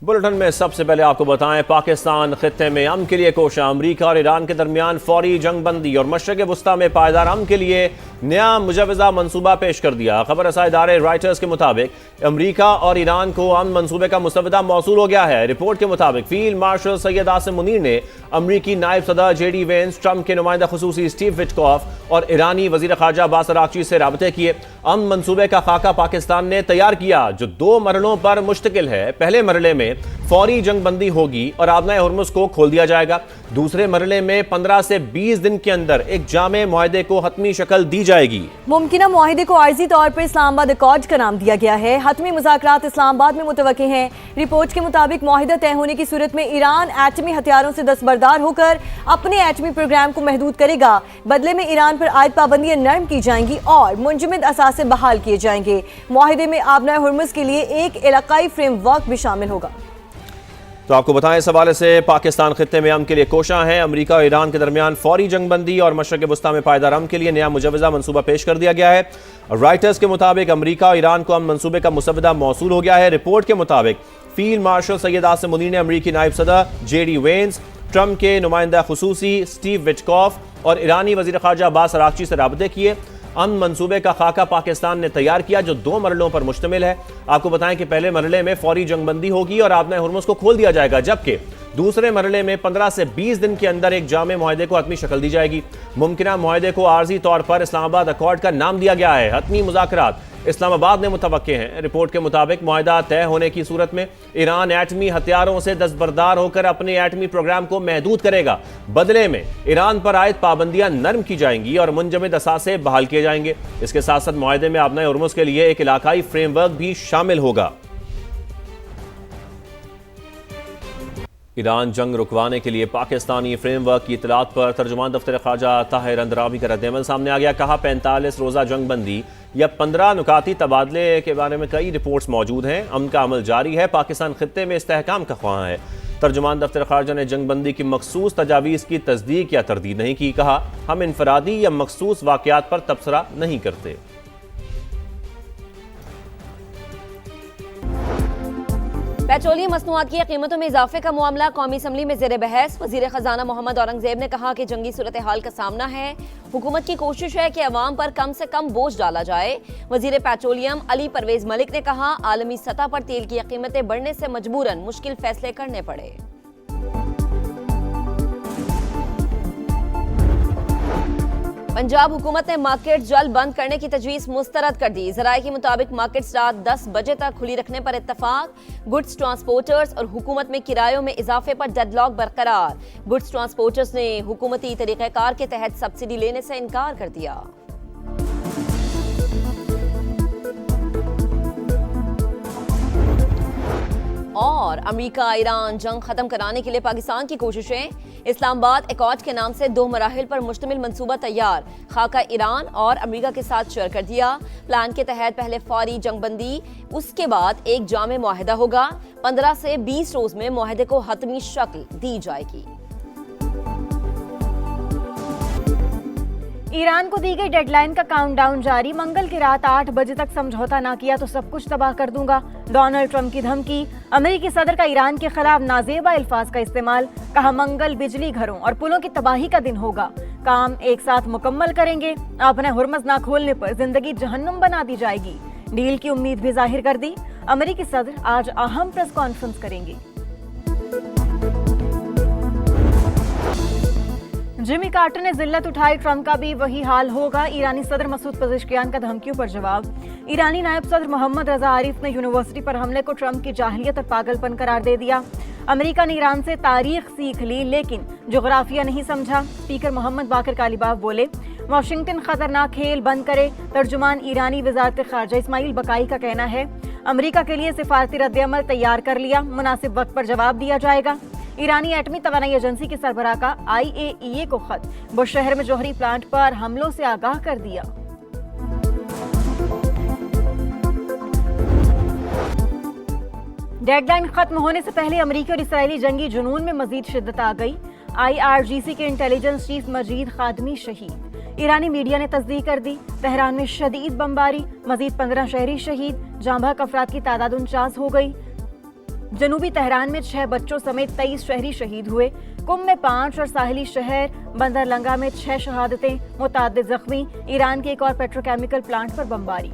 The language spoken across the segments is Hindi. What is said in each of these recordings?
बुलेटिन में सबसे पहले आपको बताएं, पाकिस्तान खित्ते में अमन के लिए कोशा। अमरीका और ईरान के दरमियान फौरी जंग बंदी और मशरक़ वुस्ता में पायदार अमन के लिए नया मुजवज़ा मनसूबा पेश कर दिया। खबर रसाई इदारे रॉयटर्स के मुताबिक अमरीका और ईरान को अमन मनसूबे का मुसवदा मौसूल हो गया है। रिपोर्ट के मुताबिक फील्ड मार्शल सैयद आसिम मुनीर ने अमरीकी नायब सदर JD वेंस, ट्रंप के नुमाइंदा खुसूसी स्टीव विटकॉफ और ईरानी वज़ीर ख़ारजा अब्बास अराग़ची से राबते किए। अमन मनसूबे का खाका पाकिस्तान ने तैयार किया, जो 2 मरलों पर मुश्तकिल है। पहले मरले में फौरी जंग बंदी होगी और आबनाए हुर्मुज़ को खोल दिया जाएगा। दूसरे मरले में 15 से 20 दिन के अंदर एक जामे मुआहदे को हतमी शक्ल दी जाएगी। मुमकिना मुआहदे को आर्जी तौर पर इस्लामाबाद अकॉर्ड का नाम दिया गया है। हतमी मुज़ाकरात इस्लामाबाद में मुतवक्किल हैं। रिपोर्ट के मुताबिक मुआहदा तय होने की सूरत में ईरान एटमी हथियारों से दस्तबरदार होकर अपने एटमी प्रोग्राम को महदूद करेगा। बदले में ईरान पर आयद पाबंदियां नरम की जाएंगी और मुंजमद असासे बहाल किए जाएंगे। मुआहदे में आबनाए हुर्मुज़ के लिए एक इलाकाई फ्रेमवर्क भी शामिल होगा। तो आपको बताएं, इस हवाले से पाकिस्तान खित्ते में अमन के लिए कोशा है। अमरीका और ईरान के दरमियान फौरी जंग बंदी और मशरक़ वुस्ता में पायदार अमन के लिए नया मुजवज़ा मनसूबा पेश कर दिया गया है। रॉयटर्स के मुताबिक अमरीका और ईरान को अमन मनसूबे का मुसवदा मौसूल हो गया है। रिपोर्ट के मुताबिक फील्ड मार्शल सैयद आसिम मुनीर ने अमरीकी नायब सदर JD वेंस, ट्रंप के नुमाइंदा खुसूसी स्टीव विटकॉफ और ईरानी वज़ीर ख़ारजा अब्बास अराग़ची से राबते किए। अमन मनसूबे का खाका पाकिस्तान ने तैयार किया, जो 2 मरलों पर मुश्तमिल है। आपको बताएं कि पहले मरले में फौरी जंगबंदी होगी और आबनाए हुर्मुज़ को खोल दिया जाएगा, जबकि दूसरे मरले में 15 से 20 दिन के अंदर एक जामे मुआहदे को हतमी शक्ल दी जाएगी। मुमकिना मुआहदे को आर्जी तौर पर इस्लामाबाद अकॉर्ड का नाम दिया गया है। हतमी मुज़ाकरात इस्लामाबाद में मुतवक्किल हैं। रिपोर्ट के मुताबिक मुआहदा तय होने की सूरत में ईरान एटमी हथियारों से दस्तबरदार होकर अपने एटमी प्रोग्राम को महदूद करेगा। बदले में ईरान पर आयद पाबंदियां नरम की जाएंगी और मुंजमद असासे बहाल किए जाएंगे। इसके साथ साथ मुआहदे में आबनाए हुर्मुज़ के लिए एक इलाकाई फ्रेमवर्क भी शामिल होगा। ईरान जंग रुकवाने के लिए पाकिस्तानी फ्रेमवर्क की इतलात पर तर्जुमान दफ्तर ख़ारजा ताहिर अंदरावी का रद्द-ए-अमल सामने आ गया। कहा, 45 रोज़ा जंग बंदी या 15 नुकाती तबादले के बारे में कई रिपोर्ट्स मौजूद हैं। अमन का अमल जारी है। पाकिस्तान खित्ते में इस्तेहकाम का ख्वाह है। तर्जुमान दफ्तर ख़ारजा ने जंग बंदी की मखसूस तजावीज़ की तस्दीक या तरदीद नहीं की। कहा, हम इनफरादी या मखसूस वाक़यात पर तबसरा नहीं करते। पेट्रोलियम मसनूआत की कीमतों में इजाफे का मामला कौमी असम्बली में ज़ेर बहस। वज़ीर ख़जाना मोहम्मद औरंगज़ेब ने कहा कि जंगी सूरत हाल का सामना है। हुकूमत की कोशिश है कि अवाम पर कम से कम बोझ डाला जाए। वज़ीर पेट्रोलियम अली परवेज़ मलिक ने कहा, आलमी सतह पर तेल की कीमतें बढ़ने से मजबूरन मुश्किल फैसले करने पड़े। पंजाब हुकूमत ने मार्केट जल्द बंद करने की तजवीज़ मुस्तरद कर दी। ज़राए के मुताबिक मार्केट्स रात 10 बजे तक खुली रखने पर इत्तफाक। गुड्स ट्रांसपोर्टर्स और हुकूमत में किरायों में इजाफे पर डेडलॉक बरकरार। गुड्स ट्रांसपोर्टर्स ने हुकूमती तरीक़ाकार के तहत सब्सिडी लेने से इनकार कर दिया। और अमेरिका ईरान जंग खत्म कराने के लिए पाकिस्तान की कोशिशें। इस्लामाबाद अकॉर्ड के नाम से 2 मराहिल पर मुश्तमिल मंसूबा तैयार। खाका ईरान और अमेरिका के साथ शेयर कर दिया। प्लान के तहत पहले फौरी जंगबंदी, उसके बाद एक जामे मुआहदा होगा। 15 से 20 रोज में मुआहदे को हतमी शक्ल दी जाएगी। ईरान को दी गई डेडलाइन का काउंटडाउन जारी। मंगल की रात 8 बजे तक समझौता ना किया तो सब कुछ तबाह कर दूंगा। डोनाल्ड ट्रंप की धमकी। अमेरिकी सदर का ईरान के खिलाफ नाजेबा अल्फाज का इस्तेमाल। कहा, मंगल बिजली घरों और पुलों की तबाही का दिन होगा। काम एक साथ मुकम्मल करेंगे। अपने हुर्मुज़ ना खोलने पर जिंदगी जहन्नुम बना दी जाएगी। डील की उम्मीद भी जाहिर कर दी। अमेरिकी सदर आज अहम प्रेस कॉन्फ्रेंस करेंगे। जिमी कार्टर ने जिल्लत उठाई, ट्रंप का भी वही हाल होगा। ईरानी सदर मसूद पज़ेश्कियान का धमकियों पर जवाब। ईरानी नायब सदर मोहम्मद रजा आरिफ ने यूनिवर्सिटी पर हमले को ट्रंप की जाहिलियत और पागलपन करार दे दिया। अमेरिका ने ईरान से तारीख सीख ली लेकिन जोग्राफिया नहीं समझा। स्पीकर मोहम्मद बाकर कालीबाफ बोले, वाशिंगटन खतरनाक खेल बंद करे। तर्जुमान ईरानी वज़ारत ख़ारजा इस्माइल बकाई का कहना है, अमेरिका के लिए सिफारती रद्द-ए-अमल तैयार कर लिया, मुनासिब वक्त पर जवाब दिया जाएगा। ईरानी एटमी तवानाई एजेंसी के सरबराह का IAEA को खत, बुशहर में जौहरी प्लांट पर हमलों से आगाह कर दिया। डेडलाइन खत्म होने से पहले अमेरिकी और इसराइली जंगी जुनून में मजीद शिद्दत आ गई। IRGC के इंटेलिजेंस चीफ मजीद खादमी शहीद। ईरानी मीडिया ने तस्दीक कर दी। तेहरान में शदीद बमबारी, मजीद 15 शहरी शहीद। जांबाक अफराद की तादाद 49 हो गई। जनूबी तेहरान में 6 बच्चों समेत 23 शहरी शहीद हुए। कुम में 5 और साहिली शहर बंदरलंगा में 6 शहादतें, मुताद्दिद जख्मी। ईरान के एक और पेट्रोकेमिकल प्लांट पर बमबारी।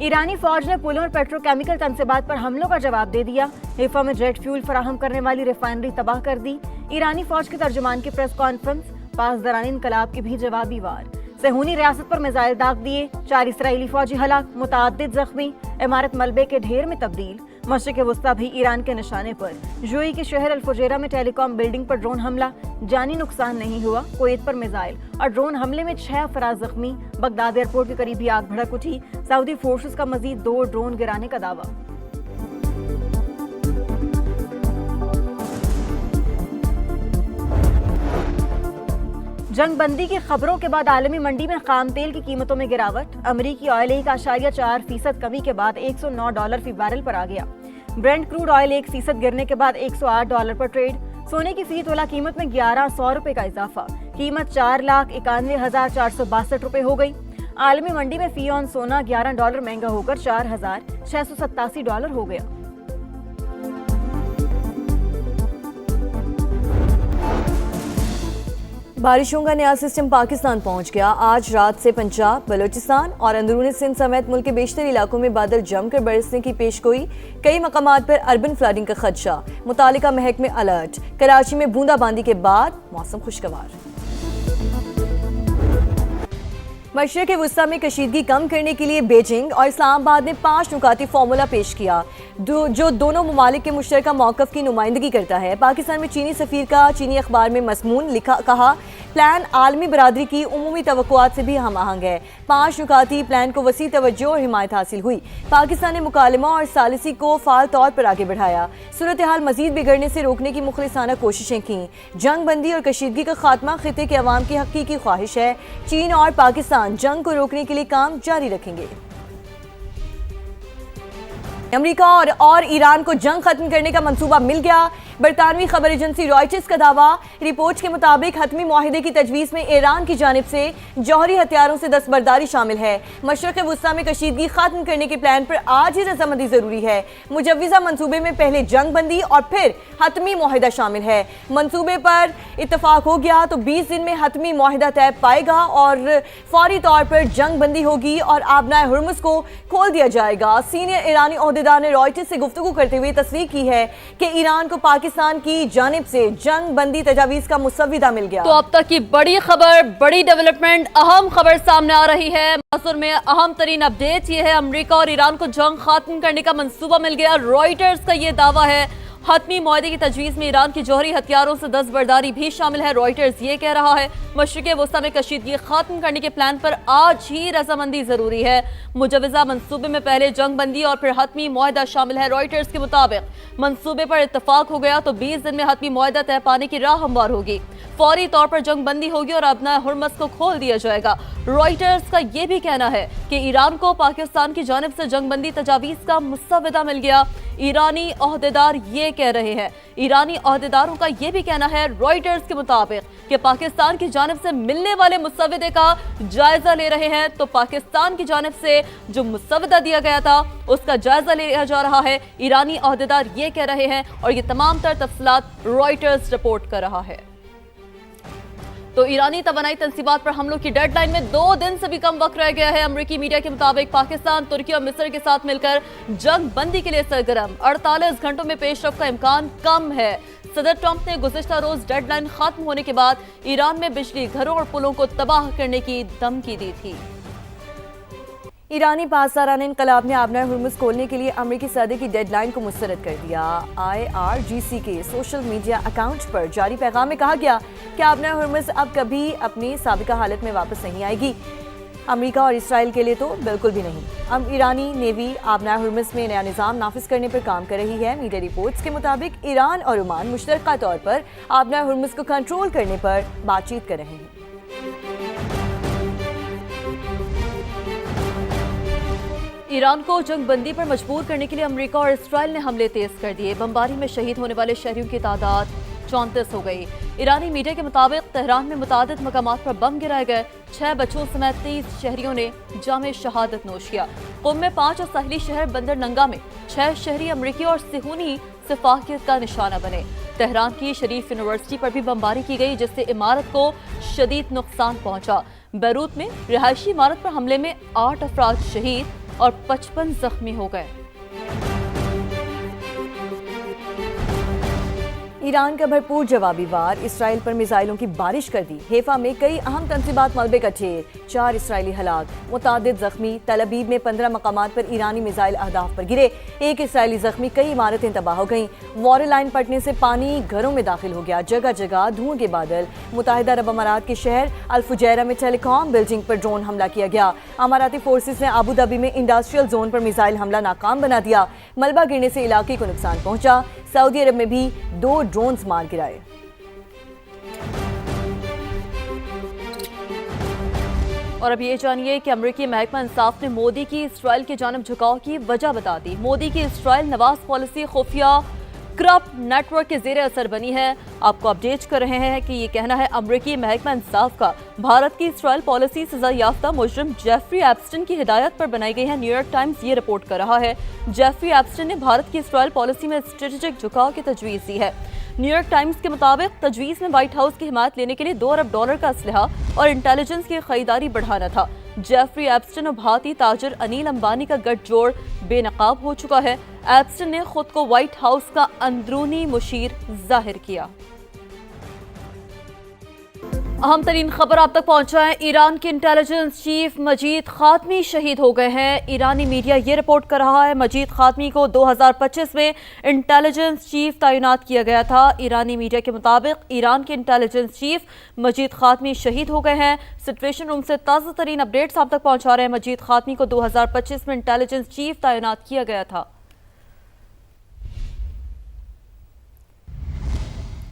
ईरानी फौज ने पुलों और पेट्रोकेमिकल तनसीबात पर हमलों का जवाब दे दिया। हिफा में जेट फ्यूल फराहम करने वाली रिफाइनरी तबाह कर दी। ईरानी फौज के तर्जुमान की प्रेस कॉन्फ्रेंस, पास दौरान इनकलाब की भी जवाबी वार। सेहूनी रियासत पर मिसाइल दाग दिए, 4 इसराइली फौजी हलाक, मुताद्दिद जख्मी। इमारत मलबे के ढेर में तब्दील। मशरिक़ वस्ता भी ईरान के निशाने पर। यूएई के शहर अल-फुजैरा में टेलीकॉम बिल्डिंग पर ड्रोन हमला, जानी नुकसान नहीं हुआ। कुवैत पर मिसाइल और ड्रोन हमले में 6 अफराद जख्मी। बगदाद एयरपोर्ट के करीब भी आग भड़क उठी। सऊदी फोर्सेस का मजीद 2 ड्रोन गिराने का दावा। जंगबंदी की खबरों के बाद आलमी मंडी में खाम तेल की कीमतों में गिरावट। अमरीकी ऑयल 1.4% कमी के बाद $109 फी बैरल पर आ गया। ब्रेंट क्रूड ऑयल 1% गिरने के बाद $108 पर ट्रेड। सोने की फी तोला कीमत में 1100 रुपए का इजाफा। कीमत 4,91,462 रुपए हो गई। आलमी मंडी में फी ऑन सोना $11 महंगा होकर $4,687 हो गया। बारिशों का नया सिस्टम पाकिस्तान पहुंच गया। आज रात से पंजाब, बलूचिस्तान और अंदरूनी सिंध समेत मुल्क के बेशतर इलाकों में बादल जमकर बरसने की पेशगोई। कई मकामात पर अर्बन फ्लडिंग का खदशा। मुतालिका महकमे अलर्ट। कराची में बूंदाबांदी के बाद मौसम खुशगवार। मशरिक़ वस्ता में कशीदगी कम करने के लिए बीजिंग और इस्लामाबाद ने 5 नुकाती फार्मूला पेश किया जो दोनों ममालिक के मुश्तरका मौक़िफ़ की नुमाइंदगी करता है। पाकिस्तान में चीनी सफ़ीर का चीनी अखबार में मज़मून कहा, प्लान आलमी बरादरी की उमूमी तवक्कुआत से भी हम आहंग है। 5 नुकाती प्लान को वसी तवज्जो और हिमायत हासिल हुई। पाकिस्तान ने मुकालमा और सालिसी को फ़ाल तौर पर आगे बढ़ाया। सूरत हाल मज़ीद बिगड़ने से रोकने की मुखलिसाना कोशिशें की। जंग बंदी और कशीदगी का खात्मा खिते के अवाम की हकीकी ख्वाहिश है। चीन और पाकिस्तान जंग को रोकने के लिए काम जारी रखेंगे। अमेरिका और ईरान को जंग खत्म करने का मंसूबा मिल गया। बरतानवी खबर एजेंसी रॉयटर्स का दावा। रिपोर्ट के मुताबिक हतमी मुआहिदे की तजवीज़ में ईरान की जानिब से जौहरी हथियारों से दस्तबरदारी शामिल है। मशरिक़ वस्ता में कशीदगी खत्म करने के प्लान पर आज ही रजामंदी जरूरी है। मुजव्विज़ा मंसूबे में पहले जंग बंदी और फिर हतमी मुआहिदा शामिल है। मंसूबे पर इत्तफाक हो गया तो 20 दिन में हतमी मुआहिदा तय पाएगा और फौरी तौर पर जंग बंदी होगी और आबनाए हुर्मुज़ को खोल दिया जाएगा। सीनियर ईरानी ओहदेदार ने रॉयटर्स से गुफ्तगू करते हुए तस्दीक की है कि ईरान को पाकिस्तान की जानिब से जंग बंदी तजावीज़ का मुसव्विदा मिल गया। तो अब तक की बड़ी खबर, बड़ी डेवलपमेंट, अहम खबर सामने आ रही है। मसूर में अहम तरीन अपडेट ये है, अमेरिका और ईरान को जंग खत्म करने का मंसूबा मिल गया। रॉयटर्स का ये दावा है। हतमी मुआहदे की तजवीज़ में ईरान की जौहरी हथियारों से दस्तबरदारी भी शामिल है। रॉयटर्स ये कह रहा है मशरिक़ वस्ता में कशीदगी खत्म करने के प्लान पर आज ही रजामंदी जरूरी है। मुजव्विज़ा मंसूबे में पहले जंग बंदी और फिर हतमी मुआहदा शामिल है। रॉयटर्स के मुताबिक मंसूबे पर इत्तफाक हो गया तो 20 दिन में हतमी मुआहदा तय पाने की राह हमवार होगी। फौरी तौर पर जंग बंदी होगी और अपना हुर्मस को खोल दिया जाएगा। रॉयटर्स का यह भी कहना है कि ईरान को पाकिस्तान की जानिब से जंग बंदी तजावीज़ का मुसव्विदा मिल गया। ईरानी ओहदेदार ये कह रहे हैं। ईरानी ओहदेदारों का यह भी कहना है रॉयटर्स के मुताबिक कि पाकिस्तान की जानिब से मिलने वाले मुसव्विदे का जायजा ले रहे हैं। तो पाकिस्तान की जानिब से जो मुसव्विदा दिया गया था उसका जायजा लिया जा रहा है। ईरानी ओहदेदार ये कह रहे हैं और ये तमाम तर तफसीलात रॉयटर्स रिपोर्ट कर रहा है। तो ईरानी तवानाई तंसीबात पर हमलों की डेडलाइन में 2 दिन से भी कम वक्त रह गया है। अमरीकी मीडिया के मुताबिक पाकिस्तान, तुर्की और मिस्र के साथ मिलकर जंग बंदी के लिए सरगर्म। 48 घंटों में पेशरफ का इम्कान कम है। सदर ट्रंप ने गुज़िश्ता रोज डेडलाइन खत्म होने के बाद ईरान में बिजली घरों और पुलों को तबाह करने की धमकी दी थी। ईरानी पासदारान इनकलाब ने आबनाए हुर्मुज़ खोलने के लिए अमरीकी सदर की डेडलाइन को मुस्तरद कर दिया। IRGC के सोशल मीडिया अकाउंट पर जारी पैगाम में कहा गया कि आबनाए हुर्मुज़ अब कभी अपनी साबिका हालत में वापस नहीं आएगी। अमेरिका और इसराइल के लिए तो बिल्कुल भी नहीं। अब ईरानी नेवी आबनाए हुर्मुज़ में नया निज़ाम नाफिज करने पर काम कर रही है। मीडिया रिपोर्ट्स के मुताबिक ईरान और ओमान मुश्तरका तौर पर आबनाए हुर्मुज़ को कंट्रोल करने पर बातचीत कर रहे हैं। ईरान को जंग बंदी पर मजबूर करने के लिए अमेरिका और इसराइल ने हमले तेज कर दिए। बमबारी में शहीद होने वाले शहरियों की तादाद 34 हो गई। ईरानी मीडिया के मुताबिक तेहरान में मुतादिद मकामात पर बम गिराए गए। 6 बच्चों समेत 30 शहरियों ने जामे शहादत नोश किया। कुम में 5 और साहिली शहर बंदर नंगा में 6 शहरी अमरीकी और सिहूनी सिफाहियत का निशाना बने। तेहरान की शरीफ यूनिवर्सिटी पर भी बमबारी की गई, जिससे इमारत को शदीद नुकसान पहुंचा। बैरूत में रिहायशी इमारत पर हमले में 8 अफराद शहीद और 55 जख्मी हो गए। ईरान का भरपूर जवाबी वार, इसराइल पर मिसाइलों की बारिश कर दी। हेफा में कई अहम तंसीबात मलबे का ढेर, 4 इसराइली हलाक, मुतादिद जख्मी। तल अबीब में 15 मकामात पर ईरानी मिसाइल अहदाफ पर गिरे, 1 इसराइली जख्मी, कई इमारतें तबाह हो गईं। वाटर लाइन फटने से पानी घरों में दाखिल हो गया, जगह जगह धुएं के बादल। मुत्तहिदा अरब अमारात के शहर अल फुजैरा में टेलीकॉम बिल्डिंग पर ड्रोन हमला किया गया। अमाराती फोर्सेस ने अबू धाबी में इंडस्ट्रियल जोन पर मिसाइल हमला नाकाम बना दिया। मलबा गिरने से इलाके को नुकसान पहुंचा। सऊदी अरब में भी 2 ड्रोन्स मार गिराए। और अब ये जानिए कि अमरीकी महकमा इंसाफ ने मोदी की इसराइल की जानब झुकाव की वजह बता दी। मोदी की इसराइल नवाज पॉलिसी खुफिया करप्ट नेटवर्क के जेर असर बनी है। आपको अपडेट कर रहे हैं कि ये कहना है अमरीकी महकमा इंसाफ का। भारत की इसराइल पॉलिसी सजा याफ्ता मुजरिम जेफरी एप्स्टन की हिदायत पर बनाई गई है। न्यूयॉर्क टाइम्स ये रिपोर्ट कर रहा है। जेफरी एप्स्टन ने भारत की इसराइल पॉलिसी में स्ट्रेटेजिक झुकाव की तजवीज़ दी है। न्यूयॉर्क टाइम्स के मुताबिक तजवीज़ में व्हाइट हाउस की हिमायत लेने के लिए $2 अरब का असलहा और इंटेलिजेंस की खरीदारी बढ़ाना था। जेफरी एप्स्टन और भारतीय ताजर अनिल अंबानी का गठजोड़ बेनकाब हो चुका है। एप्स्टन ने खुद को व्हाइट हाउस का अंदरूनी मुशीर जाहिर किया। अहम तरीन खबर आप तक पहुंचा है। ईरान के इंटेलिजेंस चीफ मजीद खातमी शहीद हो गए हैं। ईरानी मीडिया ये रिपोर्ट कर रहा है मजीद खातमी को 2025 में इंटेलिजेंस चीफ तैनात किया गया था। ईरानी मीडिया के मुताबिक ईरान के इंटेलिजेंस चीफ मजीद खातमी शहीद हो गए हैं। सिचुएशन रूम से ताज़ा तरीन अपडेट्स आप तक पहुंचा रहे हैं। मजीद खातमी को 2025 में इंटेलिजेंस चीफ तैनात किया गया था।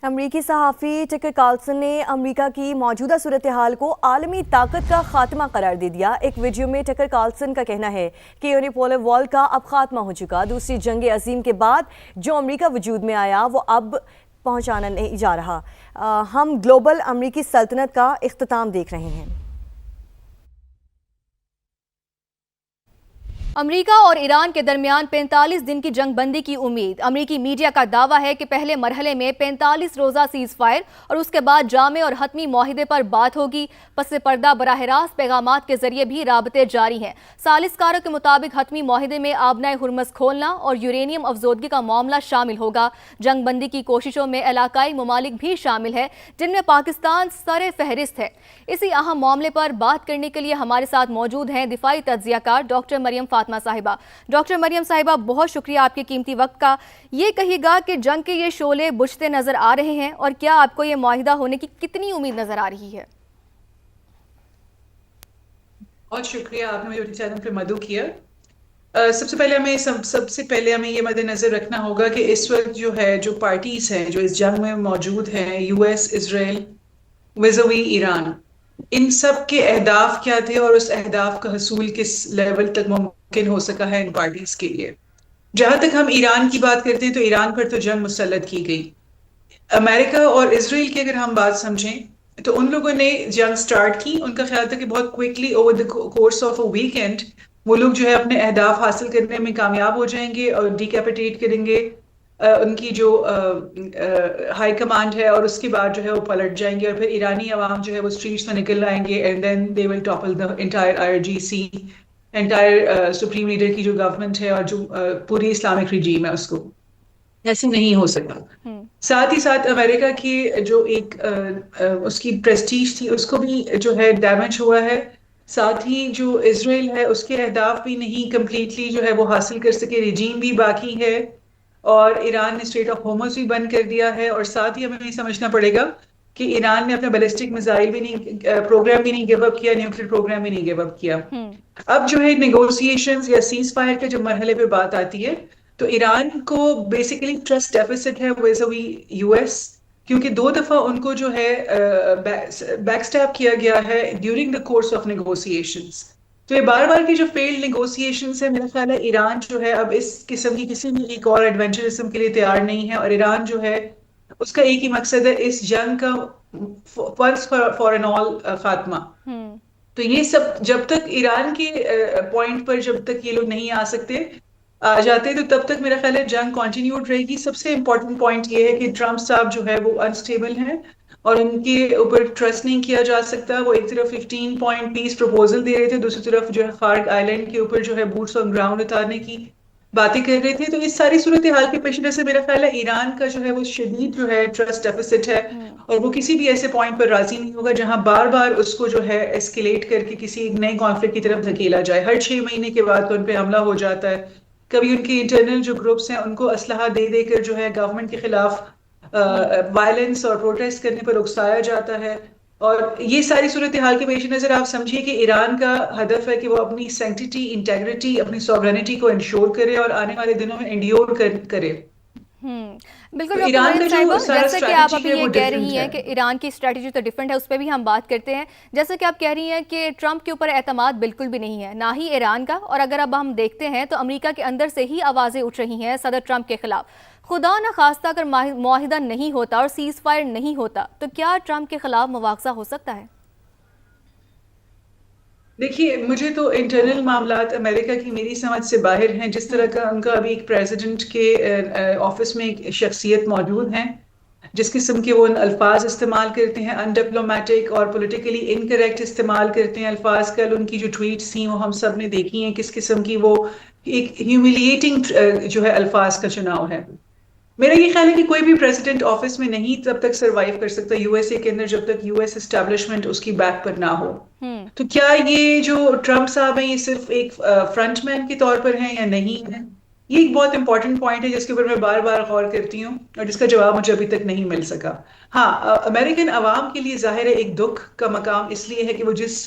अमरीकी सहाफ़ी टकर कार्लसन ने अमरीका की मौजूदा सूरत हाल को आलमी ताकत का खात्मा करार दे दिया। एक वीडियो में टकर कार्लसन का कहना है कि यूनिपोलर वॉर का अब खात्मा हो चुका। दूसरी जंग अजीम के बाद जो अमरीका वजूद में आया वो अब पहुंचाना नहीं जा रहा। हम ग्लोबल अमरीकी सल्तनत का इख्तिताम देख रहे हैं। अमेरिका और ईरान के दरमियान 45 दिन की जंग बंदी की उम्मीद। अमेरिकी मीडिया का दावा है कि पहले मरहले में 45 रोज़ा सीज फायर और उसके बाद जामे और हतमी माहिदे पर बात होगी। पस पर्दा बराह रास्त पैगामात के जरिए भी राबते जारी हैं। सालिसकारों के मुताबिक हतमी माहिदे में आबनाए हुरमस खोलना और यूरेनियम अफजोदगी का मामला शामिल होगा। जंग बंदी की कोशिशों में इलाकाई ममालिक भी शामिल है, जिनमें पाकिस्तान सरे फहरिस्त है। इसी अहम मामले पर बात करने के लिए हमारे साथ मौजूद हैं दिफाई तज्जियाकार डॉक्टर मरियम फातिमा साहिबा। डॉक्टर मरियम साहिबा, बहुत शुक्रिया आपके कीमती वक्त का। ये कहिएगा कि जंग के ये शोले बुझते नजर आ रहे हैं और क्या आपको ये माहिदा होने की कितनी उम्मीद नजर आ रही है? बहुत शुक्रिया, आपने मेरे चैनल पे मदद किया। सबसे पहले हमें ये मद्देनजर रखना होगा कि इस वक्त जो पार्टीज हैं जो इस जंग में मौजूद हैं, यूएस, इजराइल विज़ावी ईरान, इन सब के अहदाफ क्या थे और उस अहदाफ का हसूल किस लेवल तक मुमकिन हो सका है इन पार्टीज के लिए। जहां तक हम ईरान की बात करते हैं तो ईरान पर तो जंग मुसल्लत की गई। अमेरिका और इजराइल की अगर हम बात समझें तो उन लोगों ने जंग स्टार्ट की। उनका ख्याल था कि बहुत quickly over the course of a weekend वो लोग जो है अपने अहदाफ हासिल करने में कामयाब हो जाएंगे और डिकैपिटेट करेंगे उनकी जो हाई कमांड है, और उसके बाद जो है वो पलट जाएंगे और फिर ईरानी अवाम जो है वो स्ट्रीट्स में निकल आएंगे and then they will topple the entire IRGC, entire supreme leader की जो गवर्नमेंट है और जो पूरी इस्लामिक रिजीम है उसको। ऐसे नहीं हो सका। साथ ही साथ अमेरिका की जो एक उसकी प्रेस्टीज थी उसको भी जो है डैमेज हुआ है। साथ ही जो इजराइल है उसके अहदाफ भी नहीं कंप्लीटली जो है वो हासिल कर सके, रिजीम भी बाकी है और ईरान ने स्ट्रेट ऑफ होर्मुज़ भी बंद कर दिया है। और साथ ही हमें ये समझना पड़ेगा कि ईरान ने अपना बैलिस्टिक मिसाइल भी नहीं प्रोग्राम भी नहीं गिव अप किया, न्यूक्लियर प्रोग्राम भी नहीं गिव अप किया। अब जो है नेगोशिएशंस या सीज फायर के जो मरहले पे बात आती है तो ईरान को बेसिकली ट्रस्ट डेफिसिट है विज़ावी यूएस, क्योंकि 2 दफा उनको जो है बैकस्टैप किया गया है during the course of negotiations. तो ये बार बार की जो फेल्ड नेगोशिएशंस है, मेरा ख्याल है ईरान जो है अब इस किस्म की किसी भी एक और एडवेंचरिज्म के लिए तैयार नहीं है और ईरान जो है उसका एक ही मकसद है, इस जंग का वंस फॉर एन ऑल खात्मा। तो ये सब जब तक ईरान के पॉइंट पर जब तक ये लोग नहीं आ जाते तो तब तक मेरा ख्याल है जंग कंटिन्यूड रहेगी। सबसे इंपॉर्टेंट पॉइंट ये है कि ट्रम्प साहब जो है वो अनस्टेबल हैं और उनके ऊपर ट्रस्ट नहीं किया जा सकता। वो एक तरफ 15 पॉइंट पीस प्रपोजल दे रहे थे, दूसरी तरफ जो है फार्ग आइलैंड के ऊपर जो है बूट्स ऑन ग्राउंड उतारने की बातें कर रहे थे। तो इस सारी सूरत हाल के पेश नजर से मेरा ख्याल है ईरान का जो है वो शदीद जो है ट्रस्ट डेफिसिट है और वो किसी भी ऐसे पॉइंट पर राजी नहीं होगा जहां बार बार उसको जो है एस्केलेट करके किसी एक नए कॉन्फ्लिक्ट की तरफ धकेला जाए। हर 6 महीने के बाद तो उन पर हमला हो जाता है, कभी उनके इंटरनल जो ग्रुप्स हैं उनको असलहा दे देकर जो है गवर्नमेंट के खिलाफ वायलेंस और प्रोटेस्ट करने पर उकसाया जाता है। और ये सारी सूरत हाल के पेश नजर आप समझिए कि ईरान का हदफ है कि वो अपनी सेंटिटी, इंटेग्रिटी, अपनी सॉवरेनिटी को इंश्योर करे और आने वाले दिनों में इंड्योर करे। बिल्कुल तो डॉक्टर ईरान का मोहित जो साहिबा, सारा जैसे कि आप strategy अभी है ये वो कह different रही हैं है। कि ईरान की स्ट्रेटजी तो डिफरेंट है, उस पर भी हम बात करते हैं। जैसे कि आप कह रही हैं कि ट्रंप के ऊपर एतमाद बिल्कुल भी नहीं है, ना ही ईरान का, और अगर अब हम देखते हैं तो अमेरिका के अंदर से ही आवाज़ें उठ रही हैं सदर ट्रंप के खिलाफ। खुदा न खास्ता अगर मुआहिदा नहीं होता और सीज फायर नहीं होता तो क्या ट्रंप के खिलाफ मुआवजा हो सकता है? देखिए, मुझे तो इंटरनल मामलात अमेरिका की मेरी समझ से बाहर हैं। जिस तरह का उनका अभी एक प्रेसिडेंट के ऑफिस में एक शख्सियत मौजूद है, जिस किस्म के वो अल्फाज इस्तेमाल करते हैं, अनडिप्लोमेटिक और पॉलिटिकली इनकरेक्ट इस्तेमाल करते हैं अल्फाज। कल उनकी जो ट्वीट्स थी वो हम सब ने देखी हैं, किस किस्म की वो एक ह्यूमिलिएटिंग जो है अल्फाज का चुनाव है। मेरा ये ख्याल है कि कोई भी प्रेसिडेंट ऑफिस में नहीं तब तक सरवाइव कर सकता यूएसए के अंदर जब तक यूएस एस्टैब्लिशमेंट उसकी बैक पर ना हो। तो क्या ये जो ट्रम्प साहब हैं ये सिर्फ एक फ्रंटमैन के तौर पर हैं या नहीं है, ये एक बहुत इंपॉर्टेंट पॉइंट है जिसके ऊपर मैं बार बार गौर करती हूँ और जिसका जवाब मुझे अभी तक नहीं मिल सका। हाँ, अमेरिकन अवाम के लिए जाहिर है एक दुख का मकाम इसलिए है कि वो जिस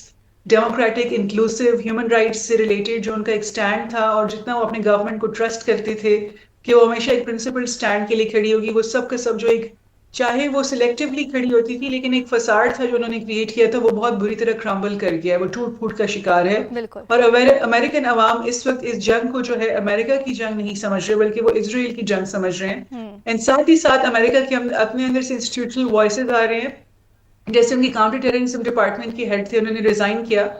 डेमोक्रेटिक, इंक्लूसिव, ह्यूमन राइट्स से रिलेटेड जो उनका एक स्टैंड था और जितना वो अपने गवर्नमेंट को ट्रस्ट करते थे कि वो हमेशा एक प्रिंसिपल स्टैंड के लिए खड़ी होगी, वो सब का सब जो एक, चाहे वो सिलेक्टिवली खड़ी होती थी लेकिन एक फसाड था जो उन्होंने क्रिएट किया था, वो बहुत बुरी तरह क्रम्बल कर गया है, वो टूट फूट का शिकार है। और अमेरिकन अवाम इस वक्त इस जंग को जो है अमेरिका की जंग नहीं समझ रहे बल्कि वो इजराइल की जंग समझ रहे हैं। एंड साथ ही साथ अमेरिका के अपने अंदर से इंस्टीट्यूशनल वॉइसेस आ रहे हैं, जैसे उनकी काउंटर टेररिज्म डिपार्टमेंट के हेड थे, उन्होंने रिजाइन किया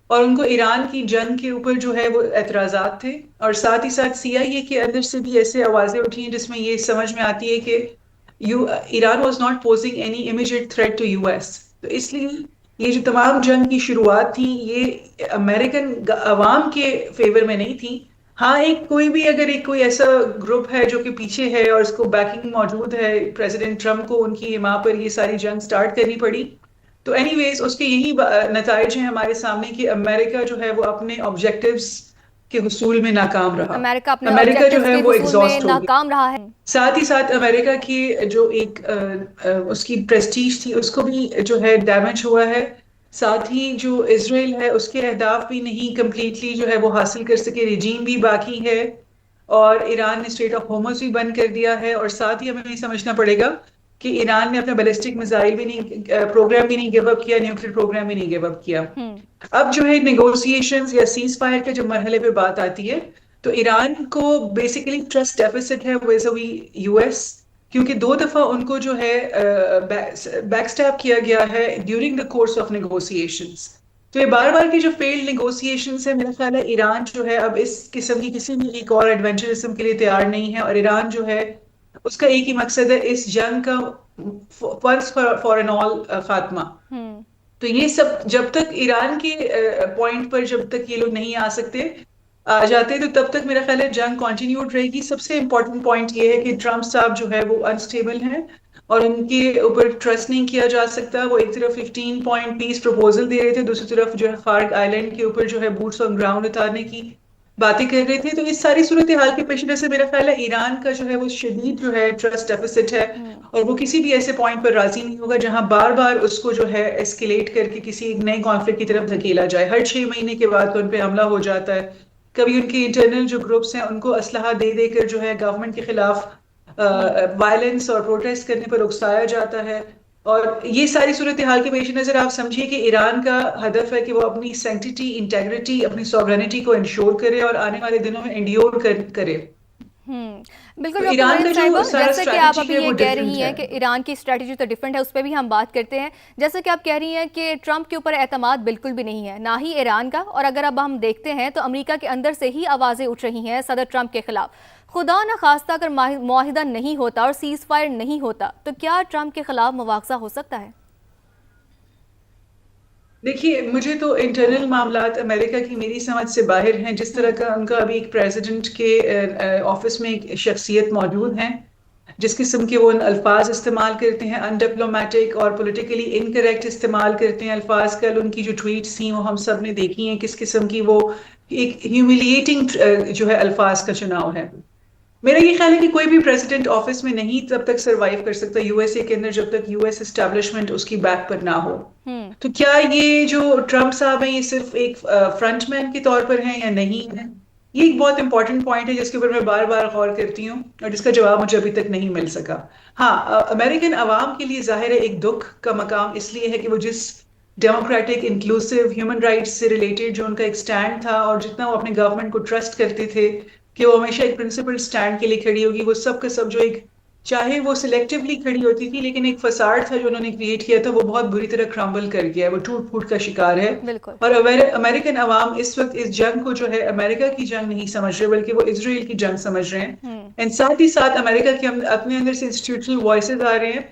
और उनको ईरान की जंग के ऊपर जो है वो एतराज़ात थे। और साथ ही साथ CIA के अंदर से भी ऐसे आवाज़ें उठी हैं जिसमें ये समझ में आती है कि Iran was not posing any immediate threat to US। तो इसलिए ये जो तमाम जंग की शुरुआत थी ये अमेरिकन अवाम के फेवर में नहीं थी। हाँ, एक कोई भी अगर एक कोई ऐसा ग्रुप है जो कि पीछे है और इसको बैकिंग मौजूद है, प्रेसिडेंट ट्रम्प को उनकी हिमा पर ये सारी जंग स्टार्ट करनी पड़ी, तो एनीवेज उसके यही नताइज हैं हमारे सामने कि अमेरिका जो है वो अपने ऑब्जेक्टिव्स के हुसूल में नाकाम रहा। अमेरिका जो है वो एग्जॉस्ट हो नाकाम रहा है। साथ ही साथ अमेरिका की जो एक उसकी प्रेस्टीज थी उसको भी जो है डैमेज हुआ है। साथ ही जो इजराइल है उसके अहदाफ भी नहीं कंप्लीटली जो है वो हासिल कर सके, रिजीम भी बाकी है और ईरान ने स्ट्रेट ऑफ होर्मुज़ भी बंद कर दिया है। और साथ ही हमें समझना पड़ेगा कि ईरान ने अपना बैलिस्टिक मिसाइल भी नहीं प्रोग्राम भी नहीं गिव अप किया, न्यूक्लियर प्रोग्राम भी नहीं गिव अप किया। अब जो है नेगोशिएशंस या सीज फायर के जो मरहले पे बात आती है तो ईरान को बेसिकली ट्रस्ट डेफिसिट है विज़-अ-वी US, क्योंकि 2 दफा उनको जो है बैकस्टैप किया गया है during the course of negotiations. तो ये बार बार की जो फेल्ड नेगोशिएशंस है, मेरा ख्याल है ईरान जो है अब इस किस्म की किसी भी एक और एडवेंचरिज्म के लिए तैयार नहीं है और ईरान जो है उसका एक ही मकसद है, इस जंग का वंस फॉर एन ऑल खात्मा। तो ये सब जब तक ईरान के पॉइंट पर जब तक ये लोग नहीं आ जाते तो तब तक मेरा ख्याल है जंग कंटिन्यूड रहेगी। सबसे इंपॉर्टेंट पॉइंट ये है कि ट्रम्प साहब जो है वो अनस्टेबल हैं और उनके ऊपर ट्रस्ट नहीं किया जा सकता। वो एक तरफ 15 पॉइंट पीस प्रपोजल दे रहे थे, दूसरी तरफ जो है फार्ग आइलैंड के ऊपर जो है बूट्स ऑन ग्राउंड उतारने की बातें कर रहे थे। तो इस सारी सूरत हाल के पेश नजर से मेरा ख्याल है ईरान का जो है वो शदीद जो है ट्रस्ट डेफिसिट है और वो किसी भी ऐसे पॉइंट पर राजी नहीं होगा जहां बार बार उसको जो है एस्केलेट करके किसी एक नए कॉन्फ्लिक्ट की तरफ धकेला जाए। हर 6 महीने के बाद तो उन पर हमला हो जाता है, कभी उनके इंटरनल जो ग्रुप्स हैं उनको असलहा दे देकर जो है गवर्नमेंट के खिलाफ वायलेंस और प्रोटेस्ट करने पर उकसाया जाता है। और ये सारी सूरत हाल के पेश नज़र आप समझिए कि ईरान का हदफ है कि वो अपनी सेंटिटी, इंटेग्रिटी, अपनी सॉवरेनिटी को इंश्योर करे और आने वाले दिनों में इंड्योर करे। बिल्कुल तो डॉक्टर ईरान का मरीम जो साहिबा, सारा जैसे कि आप स्ट्रैटेजी अभी है ये वो कह रही डिफरेंट हैं है। कि ईरान की स्ट्रैटेजी तो डिफरेंट है, उस पर भी हम बात करते हैं। जैसे कि आप कह रही हैं कि ट्रंप के ऊपर एतमाद बिल्कुल भी नहीं है, ना ही ईरान का। और अगर अब हम देखते हैं तो अमेरिका के अंदर से ही आवाज़ें उठ रही हैं सदर ट्रंप के खिलाफ। खुदा न खास्ता अगर मुआहिदा नहीं होता और सीज फायर नहीं होता तो क्या ट्रंप के खिलाफ मुआवजा हो सकता है? देखिए, मुझे तो इंटरनल मामलात अमेरिका की मेरी समझ से बाहर हैं। जिस तरह का उनका अभी एक प्रेसिडेंट के ऑफिस में एक शख्सियत मौजूद हैं, जिस किस्म के वो अल्फाज इस्तेमाल करते हैं, अनडिप्लोमेटिक और पॉलिटिकली इनकरेक्ट इस्तेमाल करते हैं अल्फाज। कल उनकी जो ट्वीट्स थी वो हम सब ने देखी हैं, किस किस्म की वो एक ह्यूमिलिएटिंग जो है अल्फाज का चुनाव है। मेरा ये ख्याल है कि कोई भी प्रेसिडेंट ऑफिस में नहीं तब तक सरवाइव कर सकता यूएसए के अंदर जब तक यूएस एस्टैब्लिशमेंट उसकी बैक पर ना हो। तो क्या ये जो ट्रंप साहब हैं ये सिर्फ एक फ्रंटमैन के तौर पर हैं या नहीं है, ये एक बहुत इंपॉर्टेंट पॉइंट है जिसके ऊपर मैं बार बार गौर करती हूँ और जिसका जवाब मुझे अभी तक नहीं मिल सका। हाँ, अमेरिकन अवाम के लिए जाहिर है एक दुख का मकाम इसलिए है कि वो जिस डेमोक्रेटिक इंक्लूसिव ह्यूमन राइट्स से रिलेटेड जो उनका एक स्टैंड था और जितना वो अपने गवर्नमेंट को ट्रस्ट करते थे कि वो हमेशा एक प्रिंसिपल स्टैंड के लिए खड़ी होगी, वो सब का सब जो एक, चाहे वो सिलेक्टिवली खड़ी होती थी लेकिन एक फसाड था जो उन्होंने क्रिएट किया था, वो बहुत बुरी तरह क्रम्बल कर गया है, वो टूट फूट का शिकार है। बिल्कुल। और अमेरिकन अवाम इस वक्त इस जंग को जो है अमेरिका की जंग नहीं समझ रहे बल्कि वो इसराइल की जंग समझ रहे हैं। एंड साथ ही साथ अमेरिका के अपने अंदर से इंस्टीट्यूशनल वॉइसेस आ रहे हैं।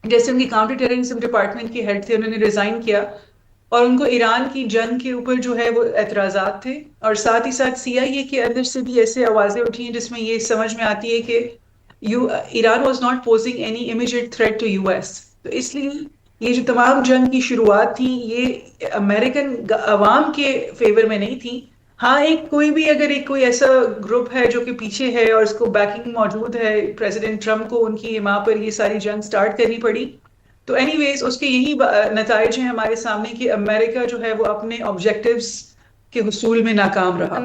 जैसे उनके काउंटर टेररिज्म डिपार्टमेंट के हेड थे, उन्होंने रिजाइन किया और उनको ईरान की जंग के ऊपर जो है वो एतराज़ात थे। और साथ ही साथ CIA के अंदर से भी ऐसे आवाज़ें उठी हैं जिसमें ये समझ में आती है कि Iran was not posing any immediate threat to US। तो इसलिए ये जो तमाम जंग की शुरुआत थी ये अमेरिकन अवाम के फेवर में नहीं थी। हाँ, एक कोई भी अगर एक कोई ऐसा ग्रुप है जो कि पीछे है और उसको बैकिंग मौजूद है, प्रेसिडेंट ट्रंप को उनकी हिमा पर ये सारी जंग स्टार्ट करनी पड़ी। तो एनीवेज उसके यही नताइज हैं हमारे सामने कि अमेरिका जो है वो अपने ऑब्जेक्टिव्स के हुसूल में नाकाम रहा।